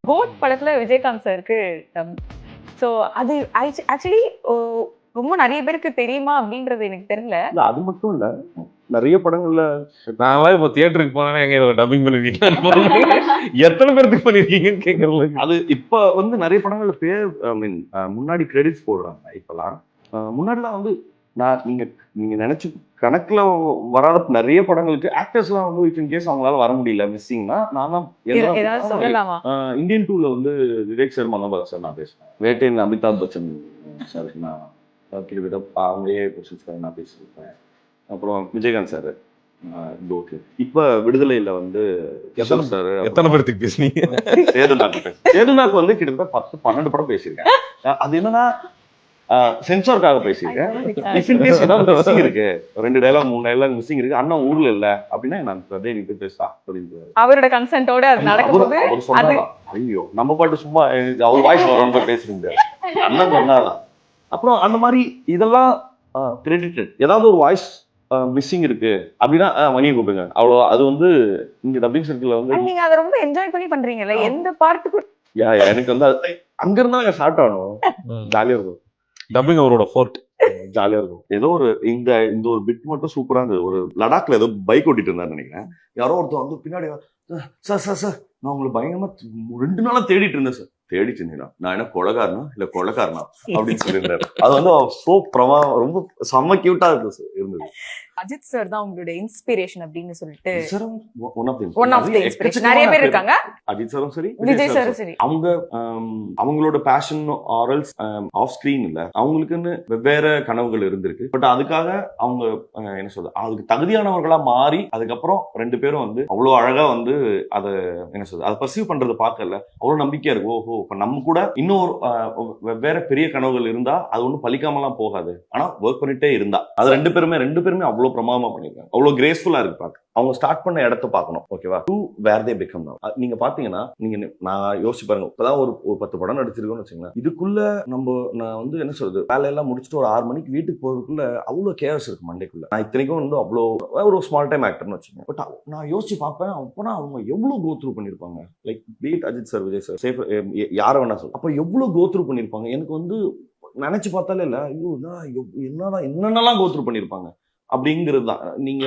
Code படத்துல விஜயகாந்த் சாருக்கு so அது ஆக்சுவலி ரொம்ப நிறைய பேருக்கு தெரியுமா அப்படின்றது எனக்கு தெரியல. இல்ல அது மட்டும் இல்ல, நிறைய படங்கள்ல நான்லாம் இப்போ தியேட்டருக்கு போனா எங்க இதை டப்பிங் பண்ணிருக்கீங்க, எத்தனை பேருக்கு பண்ணிருக்கீங்கன்னு கேட்கறது. அது இப்ப வந்து நிறைய படங்கள்ல பேர் ஐ மீன் முன்னாடி கிரெடிட்ஸ் போடுறாங்க. இப்பெல்லாம் முன்னாடிலாம் வந்து நீங்க நினைச்சு கணக்குல வராத நிறைய படங்களுக்கு ஆக்டர்ஸ்லாம் வந்து இன் கேஸ் அவங்களால வர முடியல மிஸ்ஸிங்னா நான் தான் ஏதாவது சொல்லலாமா? இந்தியன் 2ல வந்து விவேக் சார் மனோபால் சார் நான் பேசுறேன். வேட்டையின் அமிதாப் பச்சன் சார் நான் கிட்டத்தட்ட அவங்களே கொஸ்டின்ஸ் நான் பேசியிருப்பேன். அப்புறம் விஜயகாந்த் சார் ஓகே. இப்ப விடுதலையில வந்து எத்தனை பேருக்கு பேசுனீங்க? சேதுநாக்கு வந்து கிட்டத்தட்ட 10-12 படம் பேசியிருக்கேன். அது என்னன்னா சென்சாருக்காக பேசியிருக்கேன். இஃப் இன் கேஸ் ஏதாவது மிஸ்ஸிங் இருக்கு, 2 டயலாக் 3 டயலாக் மிஸ்ஸிங் இருக்கு, அண்ணா ஊர்ல இல்ல அப்படின்னா நான் அதே நீ பேசா அப்படின்னு அவரோட கன்சென்ட்டோட அது நடக்கும்போது அவர் சொன்னாரா, ஐயோ நம்ம பாட்டு சும்மா அவர் வாய்ஸ் வரோன்னு பேசுறீங்க அண்ணா சொன்னாரா. அப்புறம் அந்த மாதிரி இதெல்லாம் கிரெடிட்டட். ஏதாவது ஒரு வாய்ஸ் மிஸ்ஸிங் இருக்கு அப்படின்னா மணியை கூப்பிடுங்க அவ்வளோ. அது வந்து இங்க டப்பிங் சர்க்கிள்ல வந்து நீங்க அதை ரொம்ப என்ஜாய் பண்ணி பண்றீங்கல்ல, எந்த பார்ட்டுக்கு எனக்கு வந்து அங்க இருந்தா ஸ்டார்ட் ஆகணும். ஜாலியா இருக்கும் டப்பிங் அவரோட ஃபோர்ட். ஜாலியா இருக்கும். ஏதோ ஒரு இந்த ஒரு பிட் மட்டும் சூப்பரா இருந்தது. ஒரு லடாக்ல ஏதோ பைக் ஓட்டிட்டு இருந்தாரு நினைக்கிறேன். யாரோ ஒருத்தர் வந்து பின்னாடி சார் சார் சார் நான் உங்களை பயங்கரமா 2 நாளா தேடிட்டு இருந்தேன் சார். தேடிட்டு இருந்தீங்களா, நான் என்ன கொலைகாரனா இல்ல கொலைக்காரனா அப்படின்னு சொல்லியிருந்தாரு. அது வந்து சோ ரொம்ப செம்ம கியூட்டா இருந்தது. அஜித் சார் தான் உங்களுடைய இன்ஸ்பிரேஷன் அப்படின்னு சொல்லிட்டு ஒன் ஆஃப் தி இன்ஸ்பிரேஷன். நிறைய பேர் இருக்காங்க. அஜித் சாரும் சரி, விஜய் சாரும் சரி. அவங்களோட பேஷன் ஆரல்ஸ் ஆஃப் ஸ்கிரீன் இல்ல, அவங்களுக்குன்னு வெவ்வேறு கனவுகள் இருந்திருக்கு. பட் அதுக்காக அவங்க என்ன சொல்றது, அதுக்கு தகுதியானவர்களா மாறி அதுக்கப்புறம் 2 பேரும் வந்து அவ்வளவு அழகா வந்து அதை என்ன சொல்றது, அதை பர்சீவ் பண்றது பார்க்கல அவ்வளவு நம்பிக்கையா இருக்கு. ஓஹோ, இப்ப நம்ம கூட இன்னும் வெவ்வேறு பெரிய கனவுகள் இருந்தா அது ஒன்றும் பலிக்காமலாம் போகாது. ஆனா ஒர்க் பண்ணிட்டே இருந்தா அது 2 பேருமே அவ்வளவு பிரமாதமா பண்ணிருக்காங்க. அவ்வளவு கிரேஸ்ஃபுல்லா இருக்கு பார்க்க. அவங்க ஸ்டார்ட் பண்ண இடத்த பார்க்கணும். ஓகேவா, டு வேர் தே பிகம் நவ. நீங்க பாத்தீங்கன்னா நான் யோசிச்சு பாருங்க, இப்பதான் ஒரு 10 படம் நடிச்சிருக்கோம்னு வச்சுங்களேன். இதுக்குள்ள நான் வந்து என்ன சொல்றது, வேலையெல்லாம் முடிச்சுட்டு ஒரு 6 மணிக்கு வீட்டுக்கு போறதுக்குள்ள அவ்வளவு கேர்ஸ் இருக்கு மண்டைக்குள்ள. நான் இத்தனைக்கும் வந்து அவ்வளோ ஒரு ஸ்மால் டைம் ஆக்டர்னு வச்சுக்கோங்க. பட் நான் யோசிச்சு பார்ப்பேன், அப்பனா அவங்க எவ்வளவு கோ த்ரூ பண்ணிருப்பாங்க. லைக் பீட் அஜித் சார், விஜய் சார், யார வேணா சொல்ல, அப்ப எவ்வளவு கோ த்ரூ பண்ணிருப்பாங்க. எனக்கு வந்து நினைச்சு பார்த்தாலே இல்ல, ஐயோ என்னென்னலாம் கோ த்ரூ பண்ணிருப்பாங்க அப்படிங்கிறது தான். நீங்க